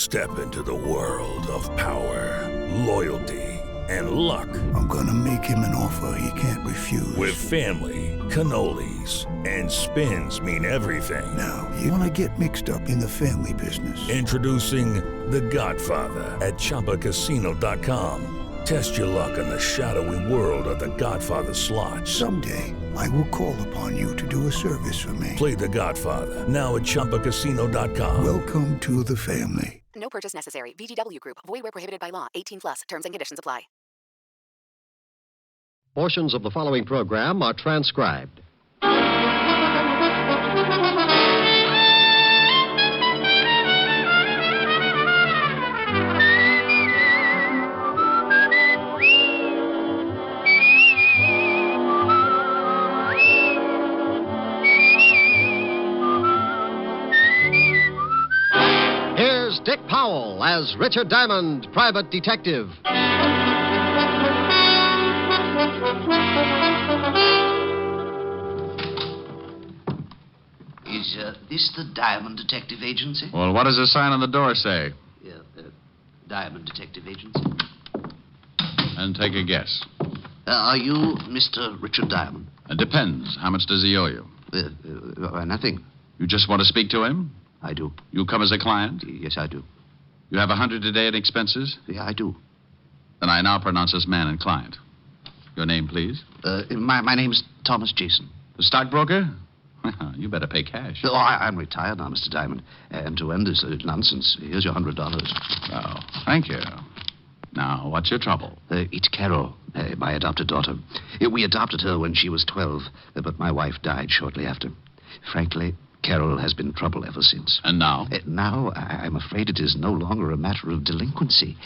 Step into the world of power, loyalty, and luck. I'm gonna make him an offer he can't refuse. With family, cannolis, and spins mean everything. Now, you wanna get mixed up in the family business. Introducing The Godfather at ChumbaCasino.com. Test your luck in the shadowy world of The Godfather slot. Someday, I will call upon you to do a service for me. Play The Godfather now at ChumbaCasino.com. Welcome to the family. No purchase necessary. VGW Group. Void where prohibited by law. 18 plus. Terms and conditions apply. Portions of the following program are transcribed. Here's Dick Powell as Richard Diamond, private detective. Is this the Diamond Detective Agency? Well, what does the sign on the door say? Yeah, Diamond Detective Agency. And take a guess. Are you Mr. Richard Diamond? It depends. How much does he owe you? Nothing. You just want to speak to him? I do. You come as a client? Yes, I do. You have $100 a day in expenses? Yeah, I do. Then I now pronounce us man and client. Your name, please? My name's Thomas Jason. The stockbroker? You better pay cash. Oh, I'm retired now, Mr. Diamond. And to end this nonsense, here's your $100. Oh, thank you. Now, what's your trouble? It's Carol, my adopted daughter. We adopted her when she was 12, but my wife died shortly after. Frankly, Carol has been trouble ever since. And now? Now, I'm afraid it is no longer a matter of delinquency.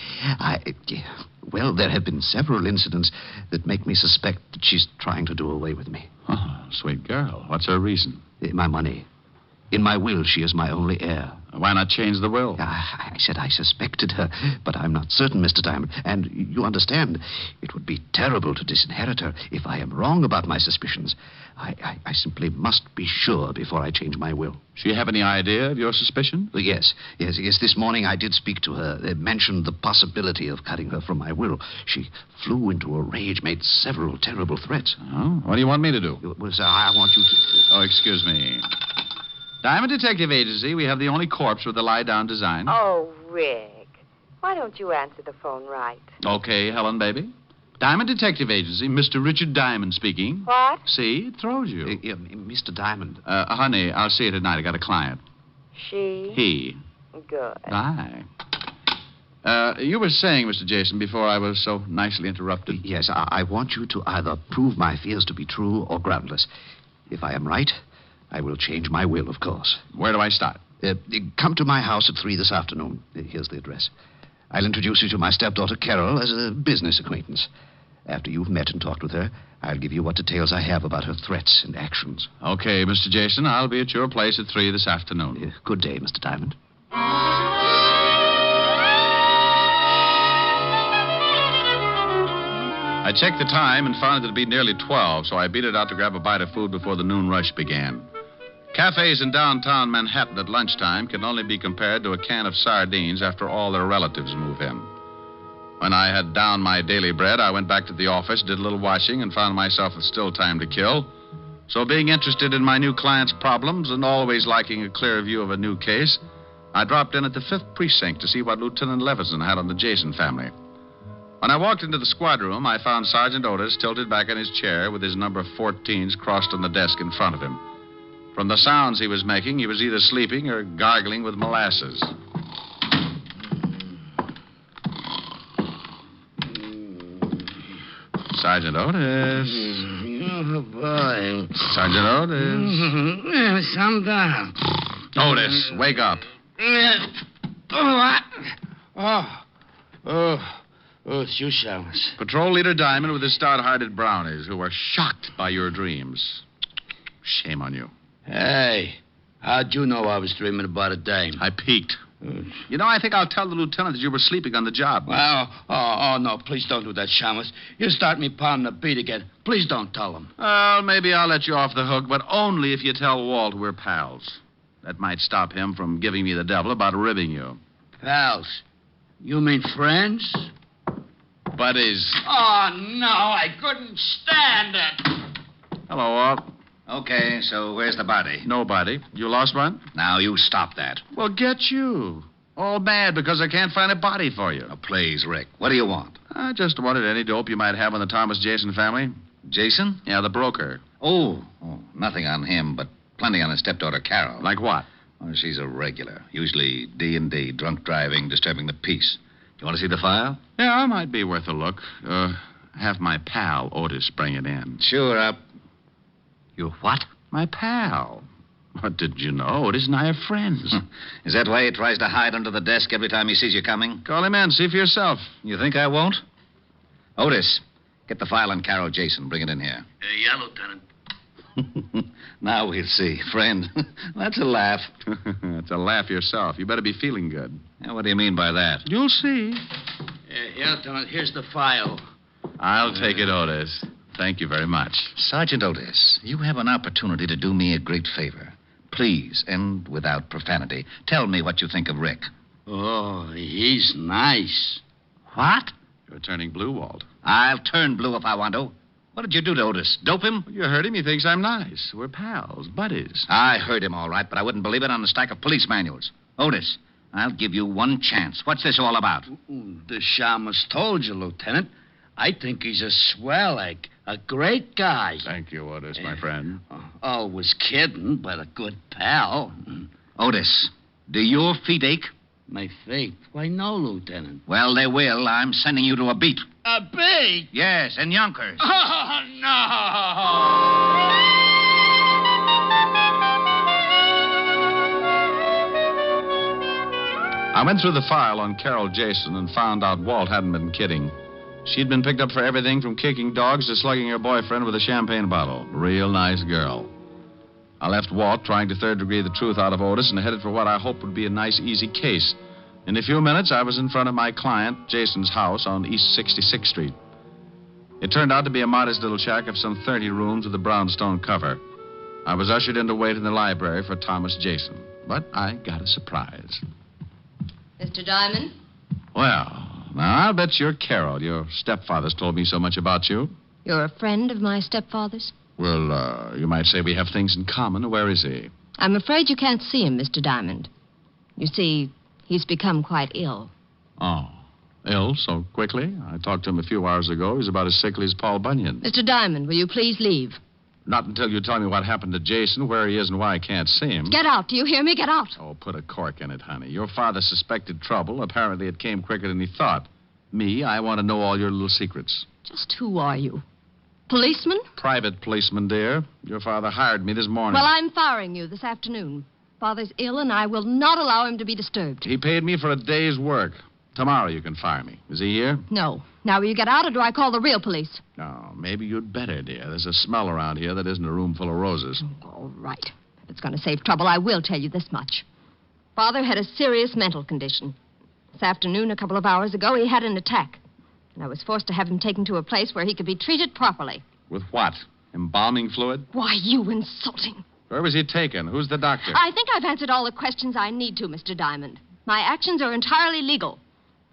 Well, there have been several incidents that make me suspect that she's trying to do away with me. Oh, sweet girl. What's her reason? My money. In my will, she is my only heir. Why not change the will? I said I suspected her, but I'm not certain, Mr. Diamond. And you understand, it would be terrible to disinherit her if I am wrong about my suspicions. I simply must be sure before I change my will. She have any idea of your suspicion? Yes. This morning I did speak to her. Mentioned the possibility of cutting her from my will. She flew into a rage, made several terrible threats. Oh, what do you want me to do? Well, sir, I want you to... Oh, excuse me. Diamond Detective Agency, we have the only corpse with the lie-down design. Oh, Rick. Why don't you answer the phone right? Okay, Helen, baby. Diamond Detective Agency, Mr. Richard Diamond speaking. What? See, it throws you. Mr. Diamond. Honey, I'll see you tonight. I got a client. She? He. Good. Bye. You were saying, Mr. Jason, before I was so nicely interrupted. Yes, I want you to either prove my fears to be true or groundless. If I am right, I will change my will, of course. Where do I start? Come to my house at 3 this afternoon. Here's the address. I'll introduce you to my stepdaughter, Carol, as a business acquaintance. After you've met and talked with her, I'll give you what details I have about her threats and actions. Okay, Mr. Jason, I'll be at your place at 3 this afternoon. Good day, Mr. Diamond. I checked the time and found it to be nearly 12, so I beat it out to grab a bite of food before the noon rush began. Cafes in downtown Manhattan at lunchtime can only be compared to a can of sardines after all their relatives move in. When I had downed my daily bread, I went back to the office, did a little washing, and found myself with still time to kill. So being interested in my new client's problems and always liking a clear view of a new case, I dropped in at the 5th Precinct to see what Lieutenant Levinson had on the Jason family. When I walked into the squad room, I found Sergeant Otis tilted back in his chair with his number 14s crossed on the desk in front of him. From the sounds he was making, he was either sleeping or gargling with molasses. Sergeant Otis. Oh, boy. Sergeant Otis. Some down. Otis, wake up. What? Oh, it's you, Chalmers. Patrol Leader Diamond with his stout-hearted brownies who were shocked by your dreams. Shame on you. Hey, how'd you know I was dreaming about a dame? I peeked. You know, I think I'll tell the lieutenant that you were sleeping on the job. Well, no, please don't do that, Chalmers. You'll start me pounding the beat again. Please don't tell him. Well, maybe I'll let you off the hook, but only if you tell Walt we're pals. That might stop him from giving me the devil about ribbing you. Pals. You mean friends? Buddies. Oh, no, I couldn't stand it. Hello, Walt. Okay, so where's the body? Nobody. You lost one? Now, you stop that. Well, get you. All mad because I can't find a body for you. Oh, please, Rick. What do you want? I just wanted any dope you might have on the Thomas Jason family. Jason? Yeah, the broker. Oh, nothing on him, but plenty on his stepdaughter, Carol. Like what? Oh, she's a regular. Usually D&D, drunk driving, disturbing the peace. You want to see the file? Yeah, it might be worth a look. Have my pal, Otis, bring it in. Sure, up. You what? My pal. What did you know? Otis and I are friends. Is that why he tries to hide under the desk every time he sees you coming? Call him in. See for yourself. You think I won't? Otis, get the file on Carol Jason. Bring it in here. Yeah, Lieutenant. Now we'll see. Friend, that's a laugh. It's a laugh yourself. You better be feeling good. Now, what do you mean by that? You'll see. Yeah, Lieutenant, here's the file. I'll take it, Otis. Thank you very much. Sergeant Otis, you have an opportunity to do me a great favor. Please, and without profanity, tell me what you think of Rick. Oh, he's nice. What? You're turning blue, Walt. I'll turn blue if I want to. What did you do to Otis? Dope him? You heard him. He thinks I'm nice. We're pals, buddies. I heard him all right, but I wouldn't believe it on the stack of police manuals. Otis, I'll give you one chance. What's this all about? The shamus told you, Lieutenant. I think he's a swell egg. A great guy. Thank you, Otis, my friend. Always kidding, but a good pal. Otis, do your feet ache? My feet? Why, no, Lieutenant. Well, they will. I'm sending you to a beat. A beat? Yes, in Yonkers. Oh, no! I went through the file on Carol Jason and found out Walt hadn't been kidding. She'd been picked up for everything from kicking dogs to slugging her boyfriend with a champagne bottle. Real nice girl. I left Walt trying to third degree the truth out of Otis and headed for what I hoped would be a nice, easy case. In a few minutes, I was in front of my client, Jason's house on East 66th Street. It turned out to be a modest little shack of some 30 rooms with a brownstone cover. I was ushered in to wait in the library for Thomas Jason, but I got a surprise. Mr. Diamond? Well, now, I'll bet you're Carol. Your stepfather's told me so much about you. You're a friend of my stepfather's? Well, you might say we have things in common. Where is he? I'm afraid you can't see him, Mr. Diamond. You see, he's become quite ill. Oh, ill so quickly? I talked to him a few hours ago. He's about as sickly as Paul Bunyan. Mr. Diamond, will you please leave? Not until you tell me what happened to Jason, where he is, and why I can't see him. Get out. Do you hear me? Get out. Oh, put a cork in it, honey. Your father suspected trouble. Apparently it came quicker than he thought. Me, I want to know all your little secrets. Just who are you? Policeman? Private policeman, dear. Your father hired me this morning. Well, I'm firing you this afternoon. Father's ill, and I will not allow him to be disturbed. He paid me for a day's work. Tomorrow you can fire me. Is he here? No. Now, will you get out, or do I call the real police? No, maybe you'd better, dear. There's a smell around here that isn't a room full of roses. All right. If it's going to save trouble, I will tell you this much. Father had a serious mental condition. This afternoon, a couple of hours ago, he had an attack. And I was forced to have him taken to a place where he could be treated properly. With what? Embalming fluid? Why, you insulting. Where was he taken? Who's the doctor? I think I've answered all the questions I need to, Mr. Diamond. My actions are entirely legal.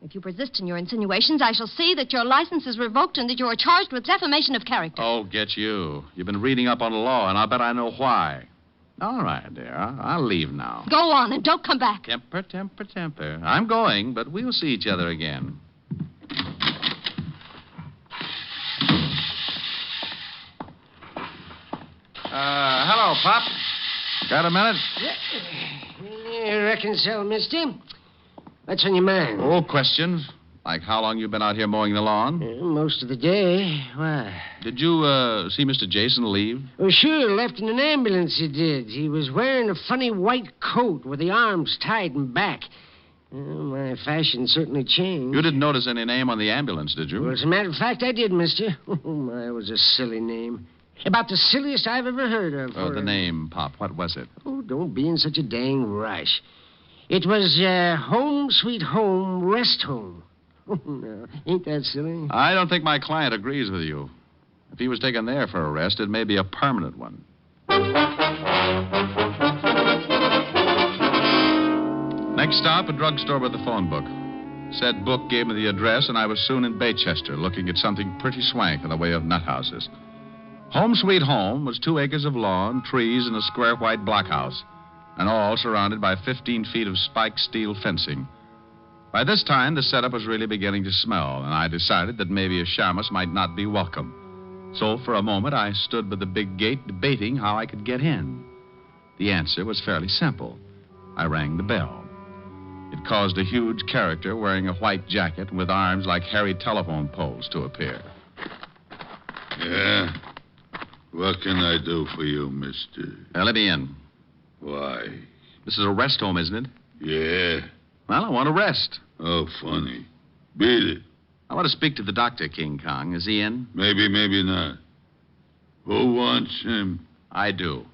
If you persist in your insinuations, I shall see that your license is revoked and that you are charged with defamation of character. Oh, get you. You've been reading up on the law, and I'll bet I know why. All right, dear. I'll leave now. Go on and don't come back. Temper, temper, temper. I'm going, but we'll see each other again. Hello, Pop. Got a minute? I reckon so, mister. What's on your mind? Oh, questions. Like how long you been out here mowing the lawn? Most of the day. Why? Did you, see Mr. Jason leave? Oh, sure. Left in an ambulance, he did. He was wearing a funny white coat with the arms tied in back. My fashion certainly changed. You didn't notice any name on the ambulance, did you? Well, as a matter of fact, I did, mister. Oh, my, it was a silly name. About the silliest I've ever heard of. Oh, the name, Pop. What was it? Oh, don't be in such a dang rush. It was, Home Sweet Home Rest Home. Oh, no. Ain't that silly? I don't think my client agrees with you. If he was taken there for a rest, it may be a permanent one. Next stop, a drugstore with a phone book. Said book gave me the address, and I was soon in Baychester, looking at something pretty swank in the way of nut houses. Home Sweet Home was 2 acres of lawn, trees, and a square white blockhouse, and all surrounded by 15 feet of spiked steel fencing. By this time, the setup was really beginning to smell, and I decided that maybe a shamus might not be welcome. So for a moment, I stood by the big gate debating how I could get in. The answer was fairly simple. I rang the bell. It caused a huge character wearing a white jacket and with arms like hairy telephone poles to appear. Yeah? What can I do for you, mister? Let me in. Why? This is a rest home, isn't it? Yeah. Well, I want to rest. Oh, funny. Beat it. I want to speak to the doctor, King Kong. Is he in? Maybe, maybe not. Who wants him? I do.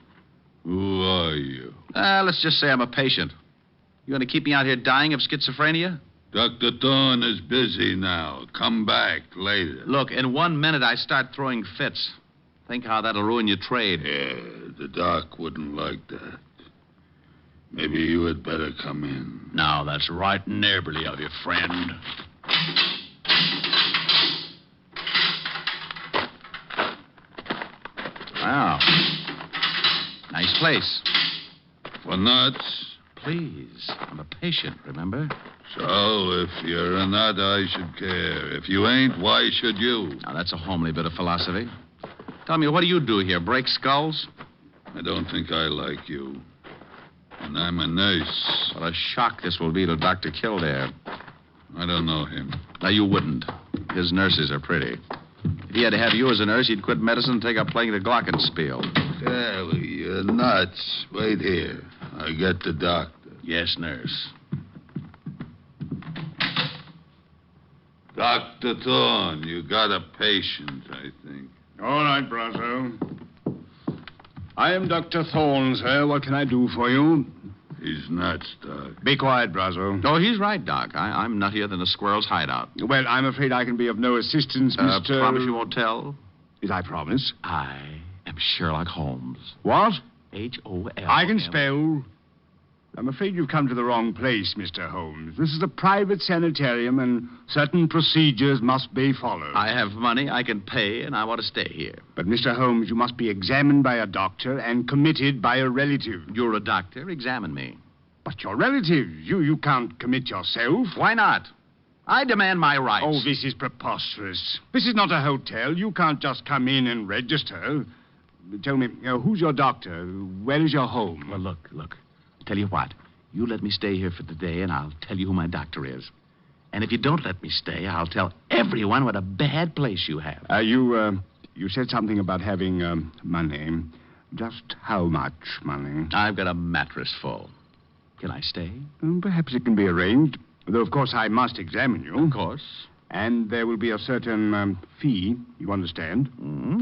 Who are you? Let's just say I'm a patient. You going to keep me out here dying of schizophrenia? Dr. Thorne is busy now. Come back later. Look, in 1 minute I start throwing fits. Think how that'll ruin your trade. Yeah, the doc wouldn't like that. Maybe you had better come in. Now, that's right neighborly of you, friend. Wow. Nice place. For nuts? Please. I'm a patient, remember? So, if you're a nut, I should care. If you ain't, why should you? Now, that's a homely bit of philosophy. Tell me, what do you do here? Break skulls? I don't think I like you. And I'm a nurse. What a shock this will be to Dr. Kildare. I don't know him. Now, you wouldn't. His nurses are pretty. If he had to have you as a nurse, he'd quit medicine and take up playing the glockenspiel. Sally, you're nuts. Wait here. I get the doctor. Yes, nurse. Dr. Thorne, you got a patient, I think. All right, Brazo. I am Dr. Thorne, sir. What can I do for you? He's nuts, Doc. Be quiet, Brazo. Oh, he's right, Doc. I'm nuttier than a squirrel's hideout. Well, I'm afraid I can be of no assistance, Mr. Promise you won't tell? Did I promise? I am Sherlock Holmes. What? H-O-L. I can spell. I'm afraid you've come to the wrong place, Mr. Holmes. This is a private sanitarium, and certain procedures must be followed. I have money, I can pay, and I want to stay here. But, Mr. Holmes, you must be examined by a doctor and committed by a relative. You're a doctor. Examine me. But your relative, you can't commit yourself. Why not? I demand my rights. Oh, this is preposterous. This is not a hotel. You can't just come in and register. Tell me, who's your doctor? Where is your home? Well, look. Tell you what. You let me stay here for the day, and I'll tell you who my doctor is. And if you don't let me stay, I'll tell everyone what a bad place you have. You said something about having money. Just how much money? I've got a mattress full. Can I stay? Perhaps it can be arranged. Though, of course, I must examine you. Of course. And there will be a certain fee, you understand?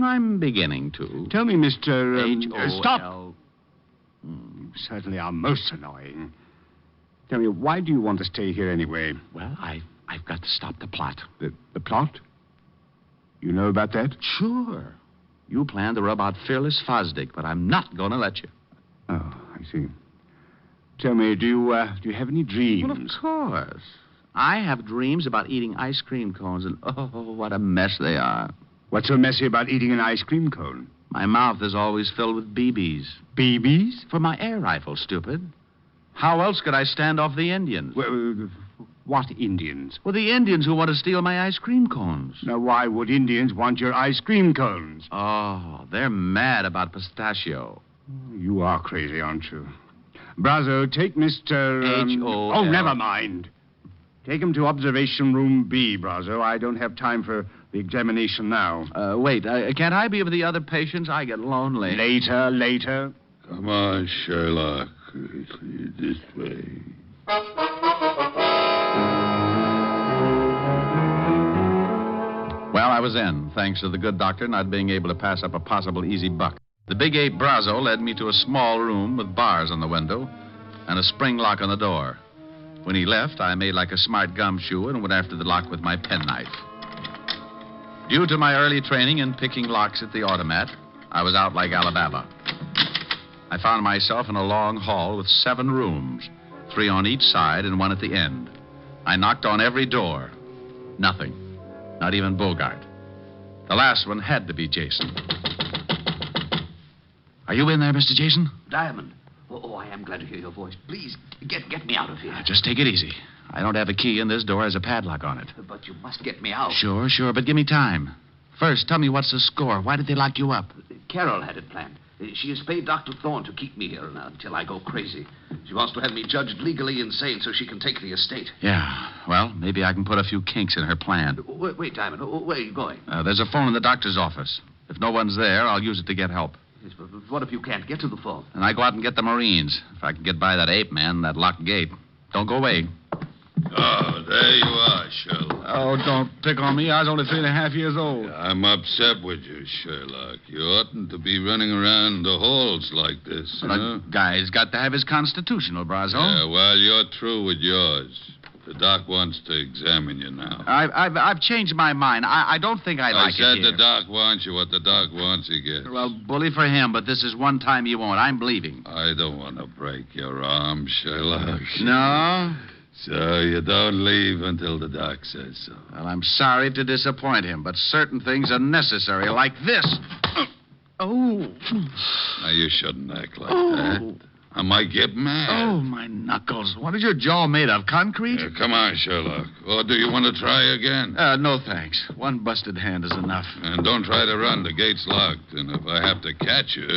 I'm beginning to. Tell me, Mr. H-O-L... Stop! You certainly are most annoying. Tell me, why do you want to stay here anyway? Well, I've got to stop the plot. The plot? You know about that? Sure. You plan to rub out Fearless Fosdick, but I'm not going to let you. Oh, I see. Tell me, do you have any dreams? Well, of course. I have dreams about eating ice cream cones, and oh, what a mess they are. What's so messy about eating an ice cream cone? My mouth is always filled with BBs. BBs? For my air rifle, stupid. How else could I stand off the Indians? Well, what Indians? Well, the Indians who want to steal my ice cream cones. Now, why would Indians want your ice cream cones? Oh, they're mad about pistachio. You are crazy, aren't you? Brazo, take Mr. H-O-L. Oh, never mind. Take him to observation room B, Brazo. I don't have time for the examination now. Wait, can't I be with the other patients? I get lonely. Later. Come on, Sherlock. This way. Well, I was in, thanks to the good doctor not being able to pass up a possible easy buck. The big ape Brazo led me to a small room with bars on the window and a spring lock on the door. When he left, I made like a smart gumshoe and went after the lock with my penknife. Due to my early training in picking locks at the automat, I was out like Alabama. I found myself in a long hall with 7 rooms, 3 on each side and 1 at the end. I knocked on every door. Nothing. Not even Bogart. The last one had to be Jason. Are you in there, Mr. Jason? Diamond. Oh, I am glad to hear your voice. Please, get me out of here. Just take it easy. I don't have a key, and this door has a padlock on it. But you must get me out. Sure, but give me time. First, tell me what's the score. Why did they lock you up? Carol had it planned. She has paid Dr. Thorne to keep me here until I go crazy. She wants to have me judged legally insane so she can take the estate. Yeah, well, maybe I can put a few kinks in her plan. Wait, Diamond. Where are you going? There's a phone in the doctor's office. If no one's there, I'll use it to get help. Yes, but what if you can't get to the phone? And I go out and get the Marines. If I can get by that ape man, that locked gate. Don't go away. Oh, there you are, Sherlock. Oh, don't pick on me. I was only 3.5 years old. I'm upset with you, Sherlock. You oughtn't to be running around the halls like this. A guy's got to have his constitutional, Brazo. Yeah, well, you're through with yours. The doc wants to examine you now. I've changed my mind. I don't think I like it I said here. the doc wants you. What the doc wants, he gets. Well, bully for him, but this is one time he won't. I'm leaving. I don't want to break your arm, Sherlock. No? So you don't leave until the doc says so. Well, I'm sorry to disappoint him, but certain things are necessary, like this. Oh. Now, you shouldn't act like that. I might get mad. Oh, my knuckles. What is your jaw made of? Concrete? Come on, Sherlock. Or do you want to try again? No, thanks. One busted hand is enough. And don't try to run. The gate's locked. And if I have to catch you,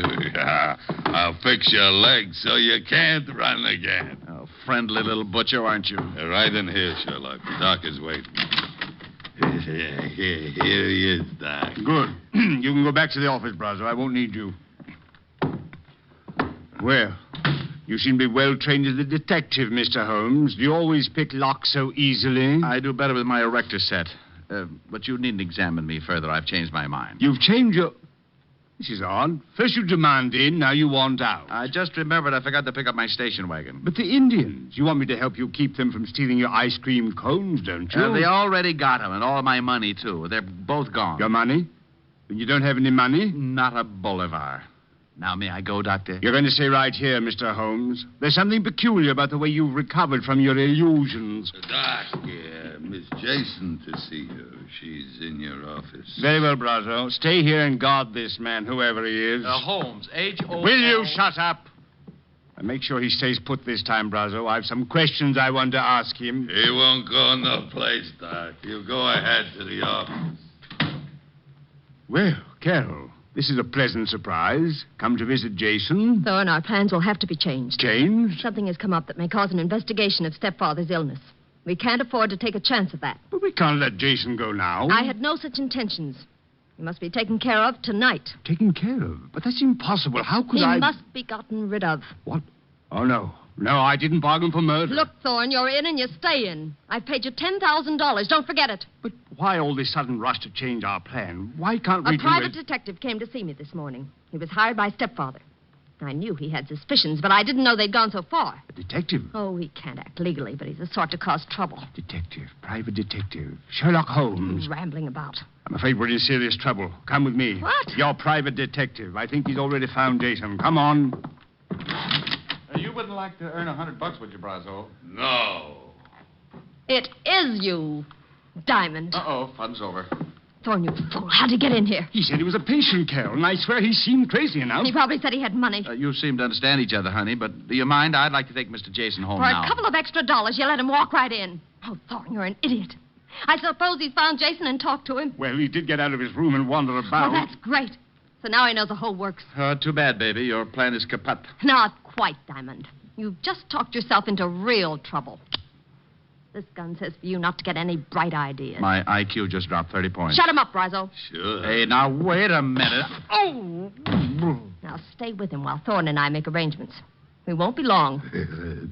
I'll fix your legs so you can't run again. Oh, friendly little butcher, aren't you? Right in here, Sherlock. The doc is waiting. Here he is, Doc. Good. You can go back to the office, Brazo. I won't need you. Well, you seem to be well trained as a detective, Mr. Holmes. Do you always pick locks so easily? I do better with my erector set. But you needn't examine me further. I've changed my mind. You've changed your... This is odd. First you demand in, now you want out. I just remembered I forgot to pick up my station wagon. But the Indians, you want me to help you keep them from stealing your ice cream cones, don't you? They already got them, and all my money, too. They're both gone. Your money? You don't have any money? Not a bolivar. Now, may I go, Doctor? You're going to stay right here, Mr. Holmes. There's something peculiar about the way you've recovered from your illusions. Doc, Miss Jason to see you. She's in your office. Very well, Brazo. Stay here and guard this man, whoever he is. Holmes, H-O... Will you shut up? And make sure he stays put this time, Brazo. I have some questions I want to ask him. He won't go no place, Doc. You go ahead to the office. Well, Carol, this is a pleasant surprise. Come to visit Jason. Thorne, our plans will have to be changed. Changed? Something has come up that may cause an investigation of stepfather's illness. We can't afford to take a chance of that. But we can't let Jason go now. I had no such intentions. He must be taken care of tonight. Taken care of? But that's impossible. How could He must be gotten rid of. What? Oh, no. No, I didn't bargain for murder. Look, Thorne, you're in and you stay in. I've paid you $10,000. Don't forget it. But why all this sudden rush to change our plan? Why can't we A do private it? detective came to see me this morning. He was hired by stepfather. I knew he had suspicions, but I didn't know they'd gone so far. A detective? Oh, he can't act legally, but he's the sort to cause trouble. Detective. Private detective. Sherlock Holmes. He's rambling about. I'm afraid we're in serious trouble. Come with me. What? Your private detective. I think he's already found Jason. Come on. You wouldn't like to earn $100, would you, Brazo? No. It is you, Diamond. Uh-oh, fun's over. Thorne, you fool. How'd you get in here? He said he was a patient, Carol, and I swear he seemed crazy enough. He probably said he had money. You seem to understand each other, honey, but do you mind? I'd like to take Mr. Jason home For now. a couple of extra dollars, you let him walk right in. Oh, Thorne, you're an idiot. I suppose he's found Jason and talked to him. Well, he did get out of his room and wander about. Well, that's great. So now he knows the whole works. Too bad, baby. Your plan is kaput. Not quite, Diamond. You've just talked yourself into real trouble. This gun says for you not to get any bright ideas. My IQ just dropped 30 points. Shut him up, Brazo. Sure. Hey, now, wait a minute. Oh! Now, stay with him while Thorne and I make arrangements. We won't be long.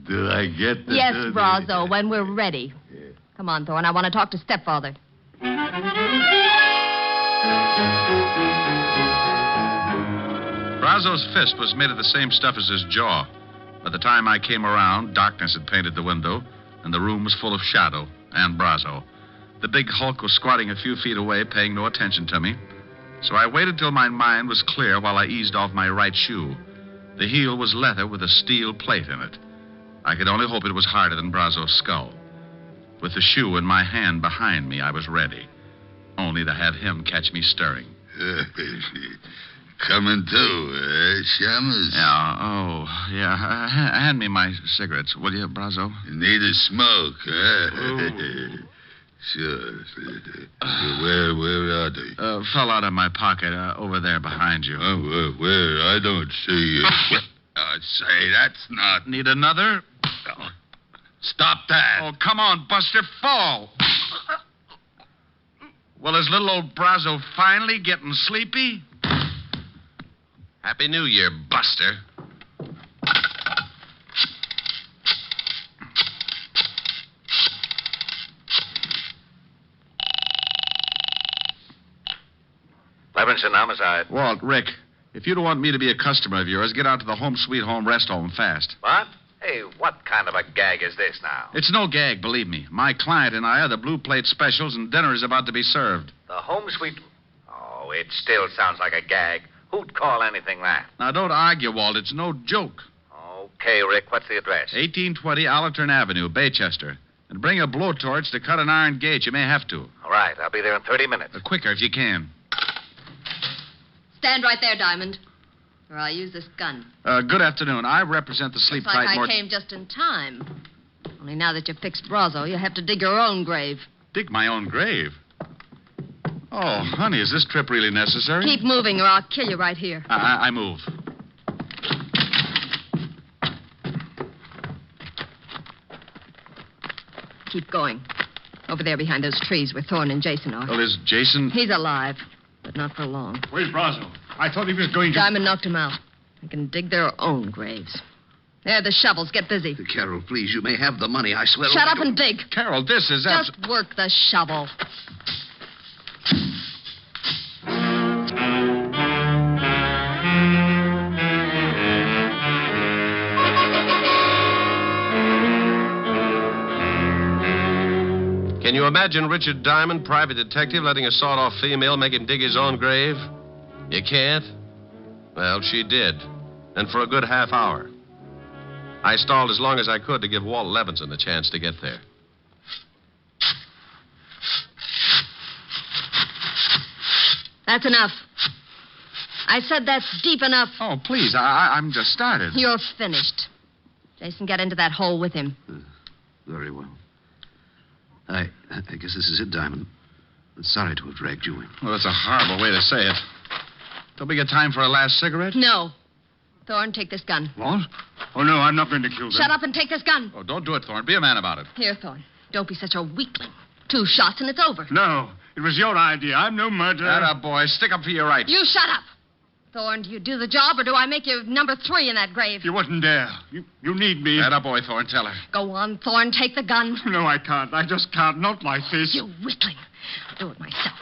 Do I get the... Yes, Brazo, when we're ready. Come on, Thorne. I want to talk to stepfather. Brazo's fist was made of the same stuff as his jaw. By the time I came around, darkness had painted the window, and the room was full of shadow and Brazo. The big hulk was squatting a few feet away, paying no attention to me. So I waited till my mind was clear while I eased off my right shoe. The heel was leather with a steel plate in it. I could only hope it was harder than Brazo's skull. With the shoe in my hand behind me, I was ready. Only to have him catch me stirring. Coming to, Shamus? Yeah, oh, yeah. Hand me my cigarettes, will you, Brazo? You need a smoke, huh? Oh. Sure. Where are they? Fell out of my pocket, over there behind you. Oh, where? I don't see it. Say, that's not... Need another? Oh, stop that. Oh, come on, Buster, fall. Well, is little old Brazo finally getting sleepy? Happy New Year, Buster. Levinson, homicide. Walt, Rick, if you don't want me to be a customer of yours, get out to the Home Sweet Home rest home fast. What? Hey, what kind of a gag is this now? It's no gag, believe me. My client and I are the blue plate specials, and dinner is about to be served. The Home Sweet... Oh, it still sounds like a gag. Who'd call anything that? Now, don't argue, Walt. It's no joke. Okay, Rick, what's the address? 1820 Allerton Avenue, Baychester. And bring a blowtorch to cut an iron gate. You may have to. All right, I'll be there in 30 minutes. Quicker if you can. Stand right there, Diamond, or I'll use this gun. Good afternoon. I represent the Sleep Looks like Tight I came just in time. Only now that you've fixed Brazo, you have to dig your own grave. Dig my own grave? Oh, honey, is this trip really necessary? Keep moving, or I'll kill you right here. I move. Keep going. Over there behind those trees where Thorne and Jason are. Well, is Jason... He's alive, but not for long. Where's Brazo? I thought he was going to... Diamond knocked him out. They can dig their own graves. There, the shovels. Get busy. Carol, please, you may have the money. I swear... Shut up and dig. Carol, this is... Just work the shovel. Can you imagine Richard Diamond, private detective, letting a sawed-off female make him dig his own grave? You can't? Well, she did. And for a good half hour. I stalled as long as I could to give Walt Levinson a chance to get there. That's enough. I said that's deep enough. Oh, please, I'm just started. You're finished. Jason, get into that hole with him. Very well. I guess this is it, Diamond. Sorry to have dragged you in. Well, that's a horrible way to say it. Don't we get time for a last cigarette? No. Thorne, take this gun. What? Oh, no, I'm not going to kill them. Shut up and take this gun. Oh, don't do it, Thorne. Be a man about it. Here, Thorne. Don't be such a weakling. 2 shots and it's over. No, it was your idea. I'm no murderer. Atta boy. Stick up for your rights. You shut up. Thorne, do you do the job or do I make you number 3 in that grave? You wasn't there. You need me. Atta boy, Thorne. Tell her. Go on, Thorne. Take the gun. No, I can't. I just can't. Not like this. You weakling. I'll do it myself.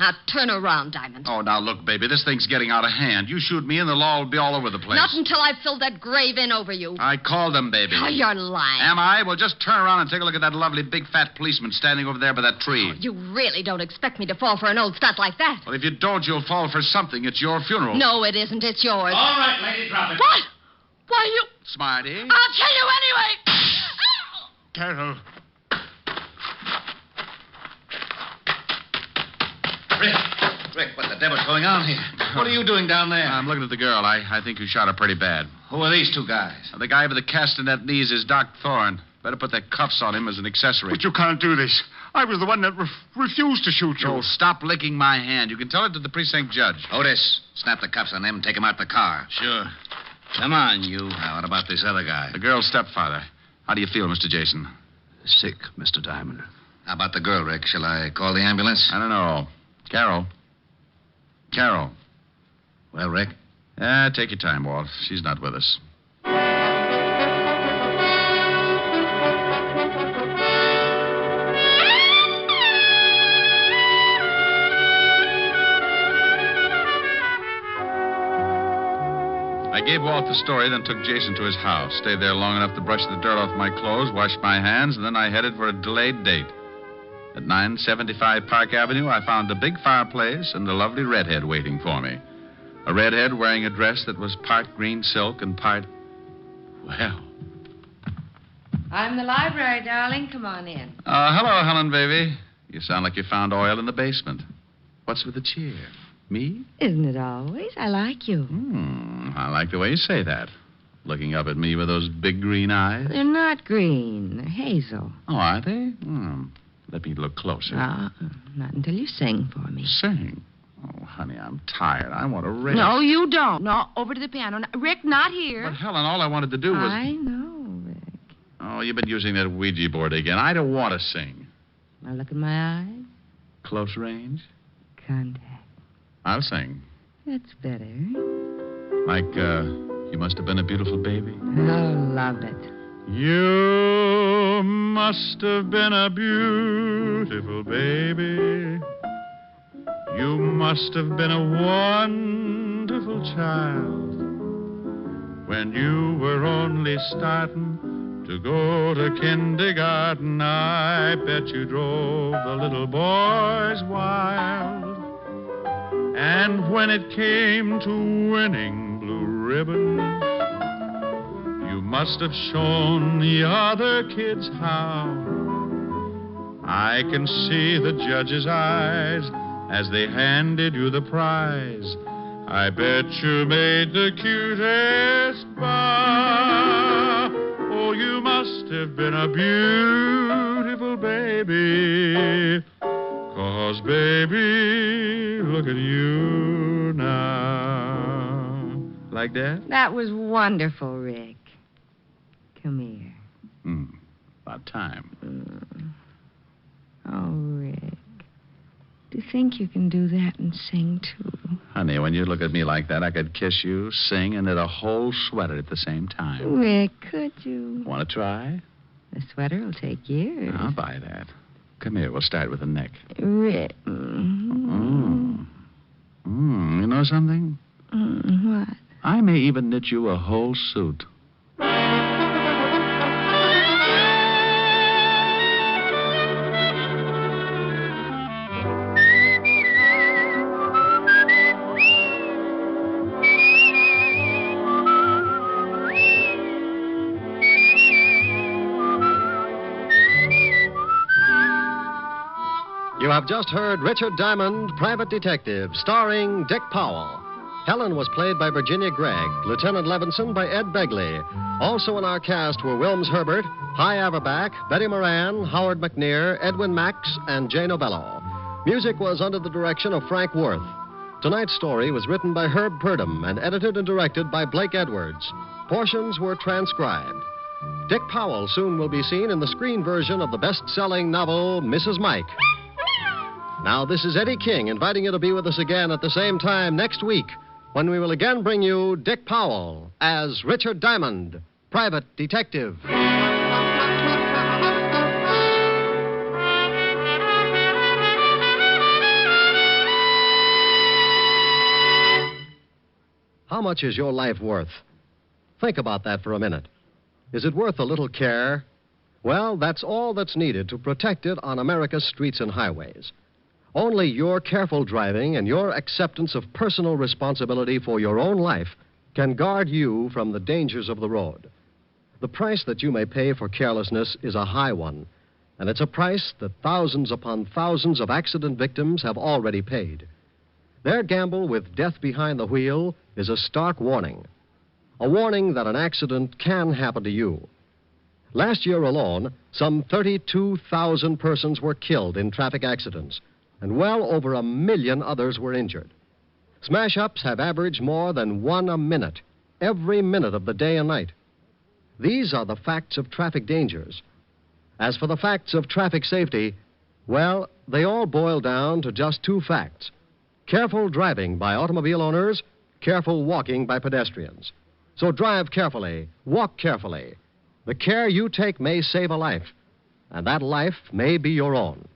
Now, turn around, Diamond. Oh, now, look, baby, this thing's getting out of hand. You shoot me and the law will be all over the place. Not until I've filled that grave in over you. I called him, baby. Oh, you're lying. Am I? Well, just turn around and take a look at that lovely big fat policeman standing over there by that tree. Oh, you really don't expect me to fall for an old stunt like that. Well, if you don't, you'll fall for something. It's your funeral. No, it isn't. It's yours. All right, lady, drop it. What? Why, you... Smarty. I'll kill you anyway. Carol. Rick, what the devil's going on here? What are you doing down there? I'm looking at the girl. I think you shot her pretty bad. Who are these 2 guys? The guy with the castanet knees is Doc Thorne. Better put the cuffs on him as an accessory. But you can't do this. I was the one that refused to shoot you. Oh, stop licking my hand. You can tell it to the precinct judge. Otis, snap the cuffs on them and take them out the car. Sure. Come on, you. Now, what about this other guy? The girl's stepfather. How do you feel, Mr. Jason? Sick, Mr. Diamond. How about the girl, Rick? Shall I call the ambulance? I don't know. Carol. Well, Rick? Take your time, Walt. She's not with us. I gave Walt the story, then took Jason to his house. Stayed there long enough to brush the dirt off my clothes, wash my hands, and then I headed for a delayed date. At 975 Park Avenue, I found a big fireplace and a lovely redhead waiting for me. A redhead wearing a dress that was part green silk and part... Well, I'm the library, darling. Come on in. Hello, Helen, baby. You sound like you found oil in the basement. What's with the cheer? Me? Isn't it always? I like you. I like the way you say that. Looking up at me with those big green eyes. They're not green. They're hazel. Oh, are they? Let me look closer. Not until you sing for me. Sing? Oh, honey, I'm tired. I want to rest. No, you don't. No, over to the piano. No, Rick, not here. But, Helen, all I wanted to do was... I know, Rick. Oh, you've been using that Ouija board again. I don't want to sing. Now look in my eyes. Close range? Contact. I'll sing. That's better. Like, you must have been a beautiful baby. Oh, love it. You must have been a beautiful baby. You must have been a wonderful child when you were only starting to go to kindergarten. I bet you drove the little boys wild. And when it came to winning blue ribbons, you must have shown the other kids how. I can see the judge's eyes as they handed you the prize. I bet you made the cutest bow. Oh, you must have been a beautiful baby. 'Cause, baby, look at you now. Like that? That was wonderful, Rick. Come here. About time. Oh, Rick. Do you think you can do that and sing, too? Honey, when you look at me like that, I could kiss you, sing, and knit a whole sweater at the same time. Rick, could you? Want to try? The sweater will take years. I'll buy that. Come here, we'll start with the neck. Rick. You know something? What? I may even knit you a whole suit. You have just heard Richard Diamond, Private Detective, starring Dick Powell. Helen was played by Virginia Gregg, Lieutenant Levinson by Ed Begley. Also in our cast were Wilms Herbert, Hy Averback, Betty Moran, Howard McNear, Edwin Max, and Jay Novello. Music was under the direction of Frank Worth. Tonight's story was written by Herb Purdom and edited and directed by Blake Edwards. Portions were transcribed. Dick Powell soon will be seen in the screen version of the best-selling novel, Mrs. Mike. Now, this is Eddie King inviting you to be with us again at the same time next week when we will again bring you Dick Powell as Richard Diamond, Private Detective. How much is your life worth? Think about that for a minute. Is it worth a little care? Well, that's all that's needed to protect it on America's streets and highways. Only your careful driving and your acceptance of personal responsibility for your own life can guard you from the dangers of the road. The price that you may pay for carelessness is a high one, and it's a price that thousands upon thousands of accident victims have already paid. Their gamble with death behind the wheel is a stark warning. A warning that an accident can happen to you. Last year alone, some 32,000 persons were killed in traffic accidents, and well over 1 million others were injured. Smash-ups have averaged more than 1 a minute, every minute of the day and night. These are the facts of traffic dangers. As for the facts of traffic safety, well, they all boil down to just 2 facts. Careful driving by automobile owners, careful walking by pedestrians. So drive carefully, walk carefully. The care you take may save a life, and that life may be your own.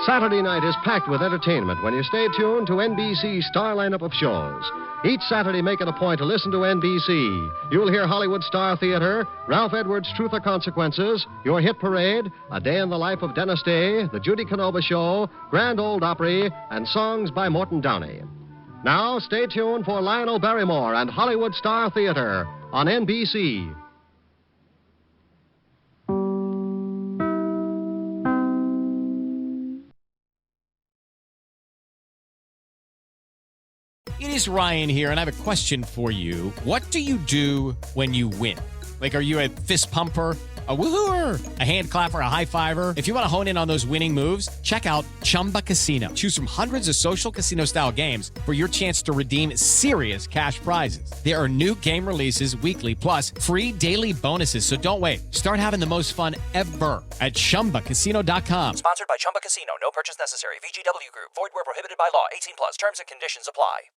Saturday night is packed with entertainment when you stay tuned to NBC's star lineup of shows. Each Saturday, make it a point to listen to NBC. You'll hear Hollywood Star Theater, Ralph Edwards' Truth or Consequences, Your Hit Parade, A Day in the Life of Dennis Day, The Judy Canova Show, Grand Ole Opry, and songs by Morton Downey. Now, stay tuned for Lionel Barrymore and Hollywood Star Theater on NBC. is Ryan here, and I have a question for you. What do you do when you win? Like, are you a fist pumper, a woohooer, a hand clapper, a high fiver? If you want to hone in on those winning moves, check out Chumba Casino. Choose from hundreds of social casino-style games for your chance to redeem serious cash prizes. There are new game releases weekly, plus free daily bonuses. So don't wait. Start having the most fun ever at ChumbaCasino.com. Sponsored by Chumba Casino. No purchase necessary. VGW Group. Void where prohibited by law. 18+. Terms and conditions apply.